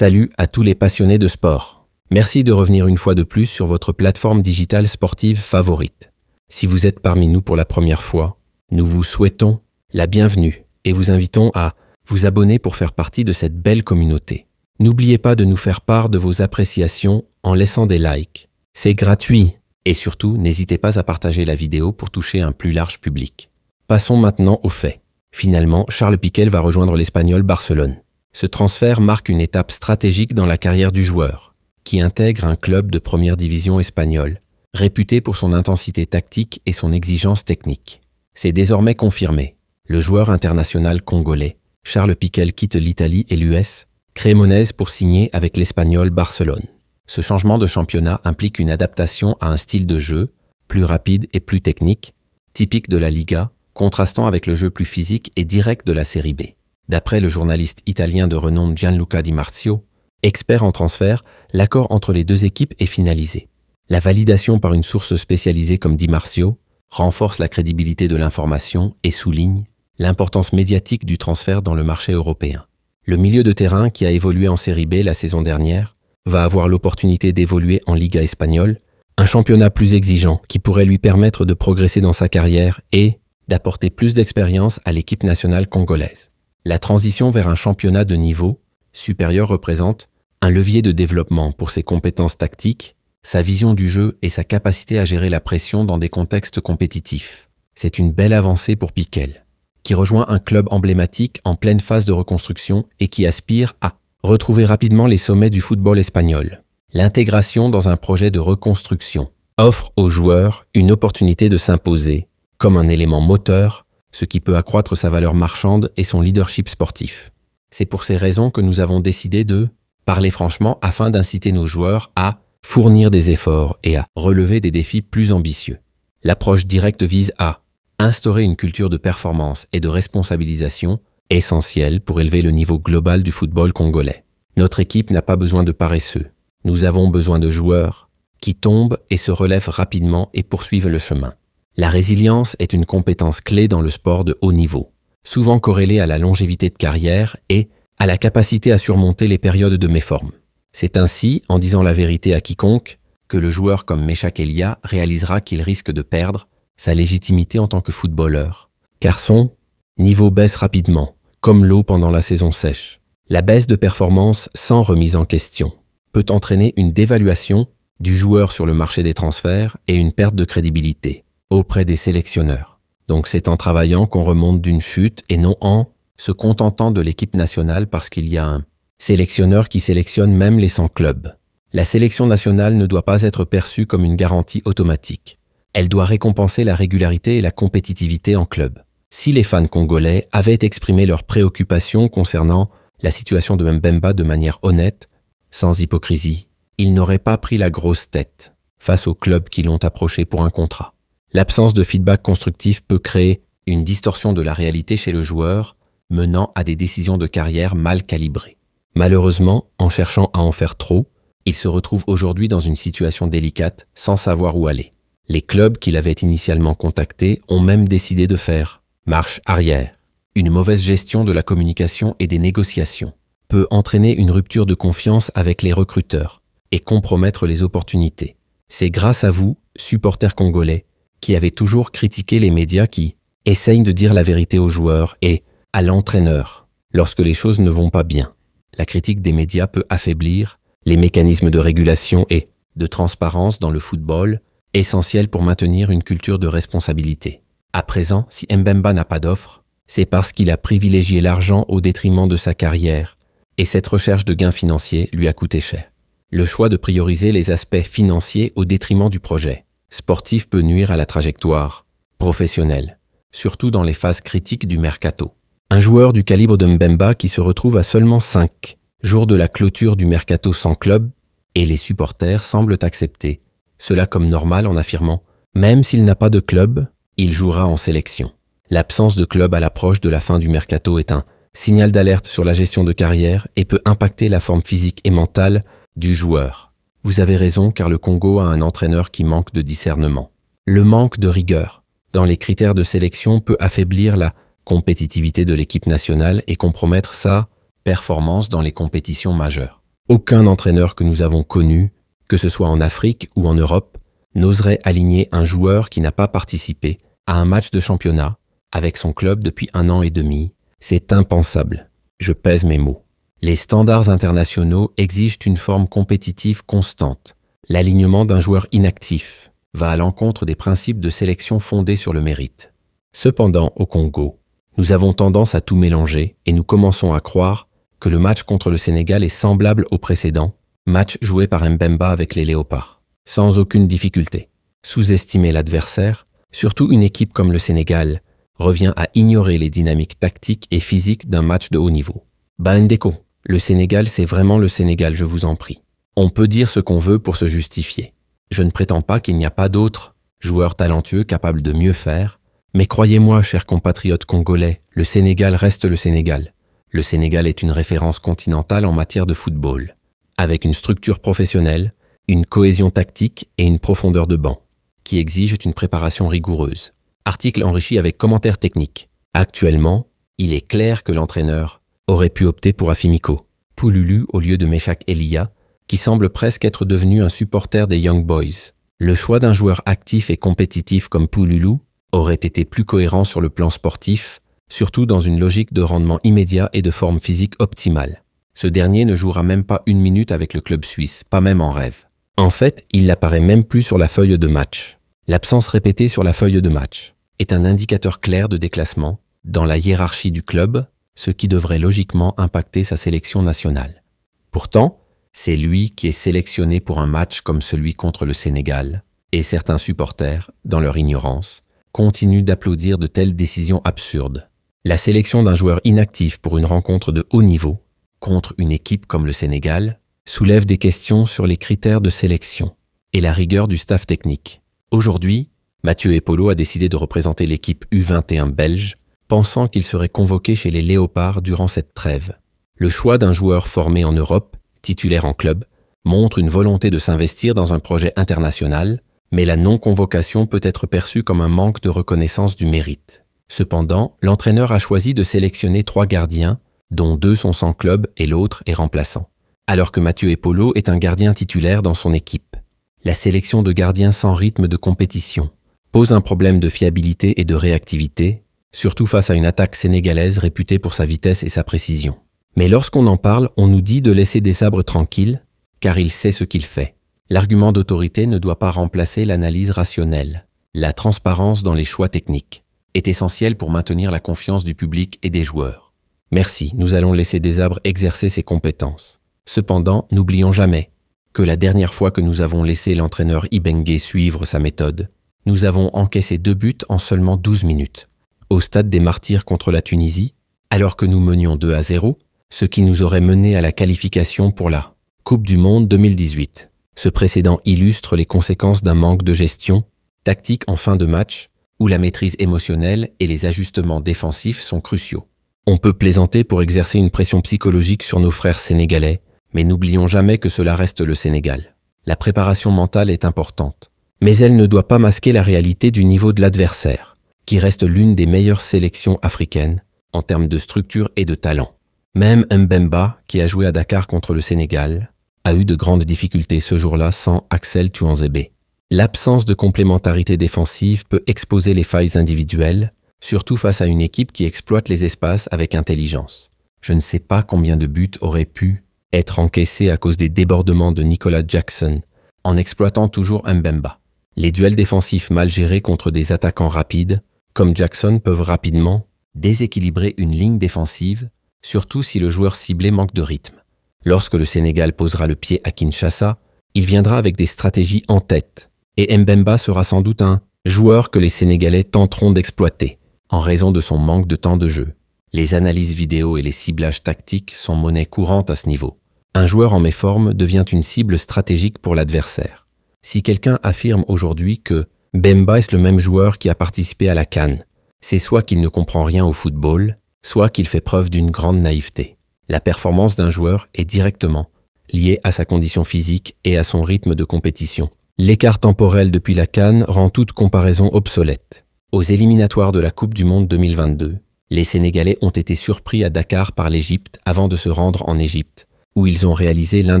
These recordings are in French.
Salut à tous les passionnés de sport. Merci de revenir une fois de plus sur votre plateforme digitale sportive favorite. Si vous êtes parmi nous pour la première fois, nous vous souhaitons la bienvenue et vous invitons à vous abonner pour faire partie de cette belle communauté. N'oubliez pas de nous faire part de vos appréciations en laissant des likes. C'est gratuit et surtout, n'hésitez pas à partager la vidéo pour toucher un plus large public. Passons maintenant aux faits. Finalement, Charles Piqué va rejoindre l'Espagnol Barcelone. Ce transfert marque une étape stratégique dans la carrière du joueur, qui intègre un club de première division espagnole, réputé pour son intensité tactique et son exigence technique. C'est désormais confirmé. Le joueur international congolais, Charles Piqué, quitte l'Italie et l'US Cremonese pour signer avec l'Espagnol Barcelone. Ce changement de championnat implique une adaptation à un style de jeu plus rapide et plus technique, typique de la Liga, contrastant avec le jeu plus physique et direct de la Série B. D'après le journaliste italien de renom Gianluca Di Marzio, expert en transfert, l'accord entre les deux équipes est finalisé. La validation par une source spécialisée comme Di Marzio renforce la crédibilité de l'information et souligne l'importance médiatique du transfert dans le marché européen. Le milieu de terrain qui a évolué en Série B la saison dernière va avoir l'opportunité d'évoluer en Liga espagnole, un championnat plus exigeant qui pourrait lui permettre de progresser dans sa carrière et d'apporter plus d'expérience à l'équipe nationale congolaise. La transition vers un championnat de niveau supérieur représente un levier de développement pour ses compétences tactiques, sa vision du jeu et sa capacité à gérer la pression dans des contextes compétitifs. C'est une belle avancée pour Piqué, qui rejoint un club emblématique en pleine phase de reconstruction et qui aspire à retrouver rapidement les sommets du football espagnol. L'intégration dans un projet de reconstruction offre aux joueurs une opportunité de s'imposer comme un élément moteur, ce qui peut accroître sa valeur marchande et son leadership sportif. C'est pour ces raisons que nous avons décidé de parler franchement afin d'inciter nos joueurs à fournir des efforts et à relever des défis plus ambitieux. L'approche directe vise à instaurer une culture de performance et de responsabilisation essentielle pour élever le niveau global du football congolais. Notre équipe n'a pas besoin de paresseux. Nous avons besoin de joueurs qui tombent et se relèvent rapidement et poursuivent le chemin. La résilience est une compétence clé dans le sport de haut niveau, souvent corrélée à la longévité de carrière et à la capacité à surmonter les périodes de méforme. C'est ainsi, en disant la vérité à quiconque, que le joueur comme Meshak Elia réalisera qu'il risque de perdre sa légitimité en tant que footballeur, car son niveau baisse rapidement, comme l'eau pendant la saison sèche. La baisse de performance sans remise en question peut entraîner une dévaluation du joueur sur le marché des transferts et une perte de crédibilité auprès des sélectionneurs. Donc c'est en travaillant qu'on remonte d'une chute et non en se contentant de l'équipe nationale parce qu'il y a un sélectionneur qui sélectionne même les 100 clubs. La sélection nationale ne doit pas être perçue comme une garantie automatique. Elle doit récompenser la régularité et la compétitivité en club. Si les fans congolais avaient exprimé leurs préoccupations concernant la situation de Mbemba de manière honnête, sans hypocrisie, ils n'auraient pas pris la grosse tête face aux clubs qui l'ont approché pour un contrat. L'absence de feedback constructif peut créer une distorsion de la réalité chez le joueur, menant à des décisions de carrière mal calibrées. Malheureusement, en cherchant à en faire trop, il se retrouve aujourd'hui dans une situation délicate sans savoir où aller. Les clubs qu'il avait initialement contactés ont même décidé de faire marche arrière. Une mauvaise gestion de la communication et des négociations peut entraîner une rupture de confiance avec les recruteurs et compromettre les opportunités. C'est grâce à vous, supporters congolais, qui avez toujours critiqué les médias qui essayent de dire la vérité aux joueurs et à l'entraîneur lorsque les choses ne vont pas bien. La critique des médias peut affaiblir les mécanismes de régulation et de transparence dans le football, essentiels pour maintenir une culture de responsabilité. À présent, si Mbemba n'a pas d'offre, c'est parce qu'il a privilégié l'argent au détriment de sa carrière, et cette recherche de gains financiers lui a coûté cher. Le choix de prioriser les aspects financiers au détriment du projet sportif peut nuire à la trajectoire professionnelle, surtout dans les phases critiques du mercato. Un joueur du calibre de Mbemba qui se retrouve à seulement 5 jours de la clôture du mercato sans club, et les supporters semblent accepter cela comme normal en affirmant « même s'il n'a pas de club, il jouera en sélection ». L'absence de club à l'approche de la fin du mercato est un signal d'alerte sur la gestion de carrière et peut impacter la forme physique et mentale du joueur. Vous avez raison car le Congo a un entraîneur qui manque de discernement. Le manque de rigueur dans les critères de sélection peut affaiblir la compétitivité de l'équipe nationale et compromettre sa performance dans les compétitions majeures. Aucun entraîneur que nous avons connu, que ce soit en Afrique ou en Europe, n'oserait aligner un joueur qui n'a pas participé à un match de championnat avec son club depuis 1 an et demi. C'est impensable. Je pèse mes mots. Les standards internationaux exigent une forme compétitive constante. L'alignement d'un joueur inactif va à l'encontre des principes de sélection fondés sur le mérite. Cependant, au Congo, nous avons tendance à tout mélanger et nous commençons à croire que le match contre le Sénégal est semblable au précédent, match joué par Mbemba avec les Léopards, sans aucune difficulté. Sous-estimer l'adversaire, surtout une équipe comme le Sénégal, revient à ignorer les dynamiques tactiques et physiques d'un match de haut niveau. Ndeko, le Sénégal, c'est vraiment le Sénégal, je vous en prie. On peut dire ce qu'on veut pour se justifier. Je ne prétends pas qu'il n'y a pas d'autres joueurs talentueux capables de mieux faire, mais croyez-moi, chers compatriotes congolais, le Sénégal reste le Sénégal. Le Sénégal est une référence continentale en matière de football, avec une structure professionnelle, une cohésion tactique et une profondeur de banc, qui exigent une préparation rigoureuse. Article enrichi avec commentaires techniques. Actuellement, il est clair que l'entraîneur aurait pu opter pour Afimiko Poululu au lieu de Meshak Elia, qui semble presque être devenu un supporter des Young Boys. Le choix d'un joueur actif et compétitif comme Poululu aurait été plus cohérent sur le plan sportif, surtout dans une logique de rendement immédiat et de forme physique optimale. Ce dernier ne jouera même pas 1 minute avec le club suisse, pas même en rêve. En fait, il n'apparaît même plus sur la feuille de match. L'absence répétée sur la feuille de match est un indicateur clair de déclassement dans la hiérarchie du club, ce qui devrait logiquement impacter sa sélection nationale. Pourtant, c'est lui qui est sélectionné pour un match comme celui contre le Sénégal, et certains supporters, dans leur ignorance, continuent d'applaudir de telles décisions absurdes. La sélection d'un joueur inactif pour une rencontre de haut niveau, contre une équipe comme le Sénégal, soulève des questions sur les critères de sélection et la rigueur du staff technique. Aujourd'hui, Mathieu Epolo a décidé de représenter l'équipe U21 belge, pensant qu'il serait convoqué chez les Léopards durant cette trêve. Le choix d'un joueur formé en Europe, titulaire en club, montre une volonté de s'investir dans un projet international, mais la non-convocation peut être perçue comme un manque de reconnaissance du mérite. Cependant, l'entraîneur a choisi de sélectionner 3 gardiens, dont 2 sont sans club et l'autre est remplaçant, alors que Mathieu Epolo est un gardien titulaire dans son équipe. La sélection de gardiens sans rythme de compétition pose un problème de fiabilité et de réactivité, surtout face à une attaque sénégalaise réputée pour sa vitesse et sa précision. Mais lorsqu'on en parle, on nous dit de laisser Desabre tranquille, car il sait ce qu'il fait. L'argument d'autorité ne doit pas remplacer l'analyse rationnelle. La transparence dans les choix techniques est essentielle pour maintenir la confiance du public et des joueurs. Merci, nous allons laisser Desabre exercer ses compétences. Cependant, n'oublions jamais que la dernière fois que nous avons laissé l'entraîneur Ibengue suivre sa méthode, nous avons encaissé 2 buts en seulement 12 minutes. Au stade des Martyrs contre la Tunisie, alors que nous menions 2-0, ce qui nous aurait mené à la qualification pour la Coupe du Monde 2018. Ce précédent illustre les conséquences d'un manque de gestion tactique en fin de match, où la maîtrise émotionnelle et les ajustements défensifs sont cruciaux. On peut plaisanter pour exercer une pression psychologique sur nos frères sénégalais, mais n'oublions jamais que cela reste le Sénégal. La préparation mentale est importante, mais elle ne doit pas masquer la réalité du niveau de l'adversaire, qui reste l'une des meilleures sélections africaines en termes de structure et de talent. Même Mbemba, qui a joué à Dakar contre le Sénégal, a eu de grandes difficultés ce jour-là sans Axel Tuanzebe. L'absence de complémentarité défensive peut exposer les failles individuelles, surtout face à une équipe qui exploite les espaces avec intelligence. Je ne sais pas combien de buts auraient pu être encaissés à cause des débordements de Nicolas Jackson, en exploitant toujours Mbemba. Les duels défensifs mal gérés contre des attaquants rapides, comme Jackson, peuvent rapidement déséquilibrer une ligne défensive, surtout si le joueur ciblé manque de rythme. Lorsque le Sénégal posera le pied à Kinshasa, il viendra avec des stratégies en tête, et Mbemba sera sans doute un joueur que les Sénégalais tenteront d'exploiter, en raison de son manque de temps de jeu. Les analyses vidéo et les ciblages tactiques sont monnaie courante à ce niveau. Un joueur en méforme devient une cible stratégique pour l'adversaire. Si quelqu'un affirme aujourd'hui que Mbemba est le même joueur qui a participé à la CAN, c'est soit qu'il ne comprend rien au football, soit qu'il fait preuve d'une grande naïveté. La performance d'un joueur est directement liée à sa condition physique et à son rythme de compétition. L'écart temporel depuis la CAN rend toute comparaison obsolète. Aux éliminatoires de la Coupe du Monde 2022, les Sénégalais ont été surpris à Dakar par l'Égypte avant de se rendre en Égypte, où ils ont réalisé l'un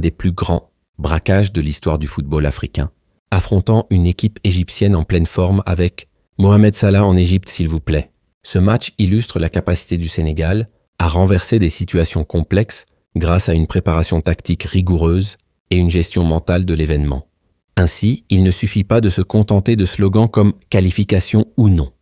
des plus grands braquages de l'histoire du football africain, affrontant une équipe égyptienne en pleine forme avec Mohamed Salah en Égypte s'il vous plaît. Ce match illustre la capacité du Sénégal à renverser des situations complexes grâce à une préparation tactique rigoureuse et une gestion mentale de l'événement. Ainsi, il ne suffit pas de se contenter de slogans comme « qualification ou non »,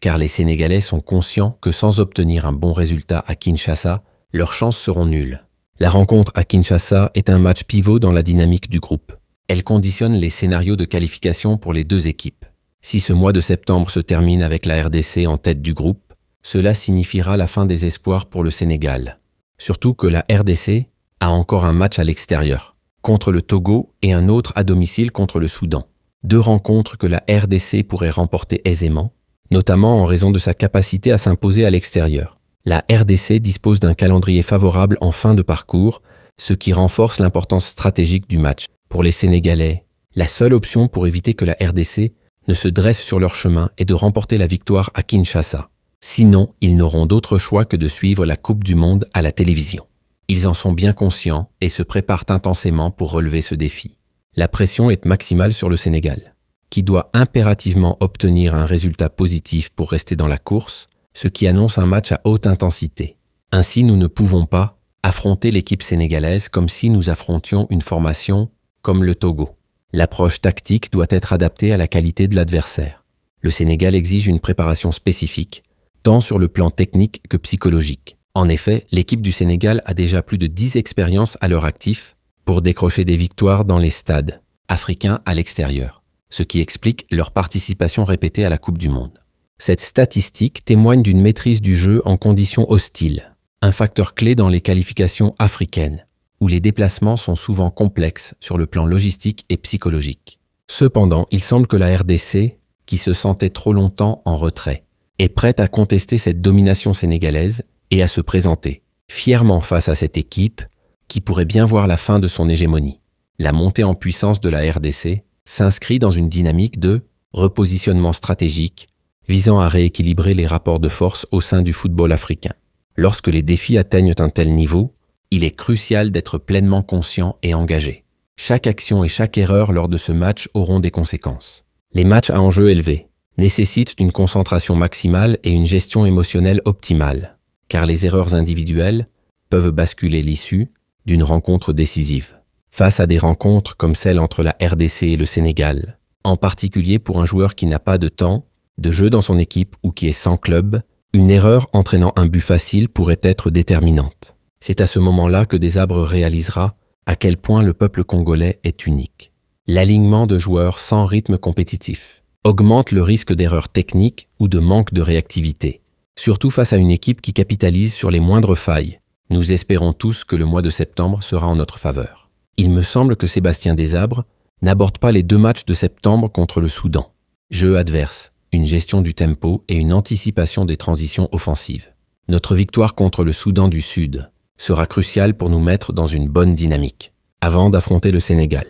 car les Sénégalais sont conscients que sans obtenir un bon résultat à Kinshasa, leurs chances seront nulles. La rencontre à Kinshasa est un match pivot dans la dynamique du groupe. Elle conditionne les scénarios de qualification pour les deux équipes. Si ce mois de septembre se termine avec la RDC en tête du groupe, cela signifiera la fin des espoirs pour le Sénégal. Surtout que la RDC a encore un match à l'extérieur, contre le Togo et un autre à domicile contre le Soudan. Deux rencontres que la RDC pourrait remporter aisément, notamment en raison de sa capacité à s'imposer à l'extérieur. La RDC dispose d'un calendrier favorable en fin de parcours, ce qui renforce l'importance stratégique du match. Pour les Sénégalais, la seule option pour éviter que la RDC ne se dresse sur leur chemin est de remporter la victoire à Kinshasa. Sinon, ils n'auront d'autre choix que de suivre la Coupe du Monde à la télévision. Ils en sont bien conscients et se préparent intensément pour relever ce défi. La pression est maximale sur le Sénégal, qui doit impérativement obtenir un résultat positif pour rester dans la course, ce qui annonce un match à haute intensité. Ainsi, nous ne pouvons pas affronter l'équipe sénégalaise comme si nous affrontions une formation comme le Togo. L'approche tactique doit être adaptée à la qualité de l'adversaire. Le Sénégal exige une préparation spécifique, tant sur le plan technique que psychologique. En effet, l'équipe du Sénégal a déjà plus de 10 expériences à leur actif pour décrocher des victoires dans les stades africains à l'extérieur, ce qui explique leur participation répétée à la Coupe du Monde. Cette statistique témoigne d'une maîtrise du jeu en conditions hostiles, un facteur clé dans les qualifications africaines, où les déplacements sont souvent complexes sur le plan logistique et psychologique. Cependant, il semble que la RDC, qui se sentait trop longtemps en retrait, est prête à contester cette domination sénégalaise et à se présenter fièrement face à cette équipe qui pourrait bien voir la fin de son hégémonie. La montée en puissance de la RDC s'inscrit dans une dynamique de repositionnement stratégique visant à rééquilibrer les rapports de force au sein du football africain. Lorsque les défis atteignent un tel niveau, il est crucial d'être pleinement conscient et engagé. Chaque action et chaque erreur lors de ce match auront des conséquences. Les matchs à enjeu élevé nécessitent une concentration maximale et une gestion émotionnelle optimale, car les erreurs individuelles peuvent basculer l'issue d'une rencontre décisive. Face à des rencontres comme celle entre la RDC et le Sénégal, en particulier pour un joueur qui n'a pas de temps, de jeu dans son équipe ou qui est sans club, une erreur entraînant un but facile pourrait être déterminante. C'est à ce moment-là que Desabre réalisera à quel point le peuple congolais est unique. L'alignement de joueurs sans rythme compétitif augmente le risque d'erreurs techniques ou de manque de réactivité, surtout face à une équipe qui capitalise sur les moindres failles. Nous espérons tous que le mois de septembre sera en notre faveur. Il me semble que Sébastien Desabre n'aborde pas les deux matchs de septembre contre le Soudan. Jeu adverse, une gestion du tempo et une anticipation des transitions offensives. Notre victoire contre le Soudan du Sud sera cruciale pour nous mettre dans une bonne dynamique, avant d'affronter le Sénégal.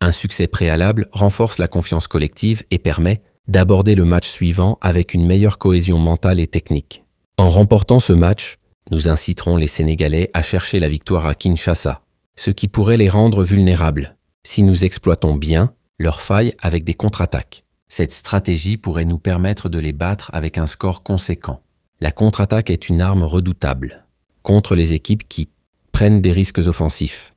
Un succès préalable renforce la confiance collective et permet d'aborder le match suivant avec une meilleure cohésion mentale et technique. En remportant ce match, nous inciterons les Sénégalais à chercher la victoire à Kinshasa, ce qui pourrait les rendre vulnérables, si nous exploitons bien leurs failles avec des contre-attaques. Cette stratégie pourrait nous permettre de les battre avec un score conséquent. La contre-attaque est une arme redoutable contre les équipes qui prennent des risques offensifs.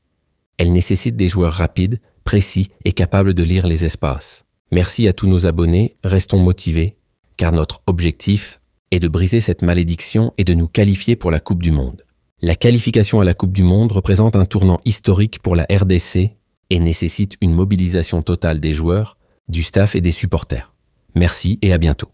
Elle nécessite des joueurs rapides, précis et capables de lire les espaces. Merci à tous nos abonnés, restons motivés, car notre objectif est de briser cette malédiction et de nous qualifier pour la Coupe du Monde. La qualification à la Coupe du Monde représente un tournant historique pour la RDC et nécessite une mobilisation totale des joueurs, du staff et des supporters. Merci et à bientôt.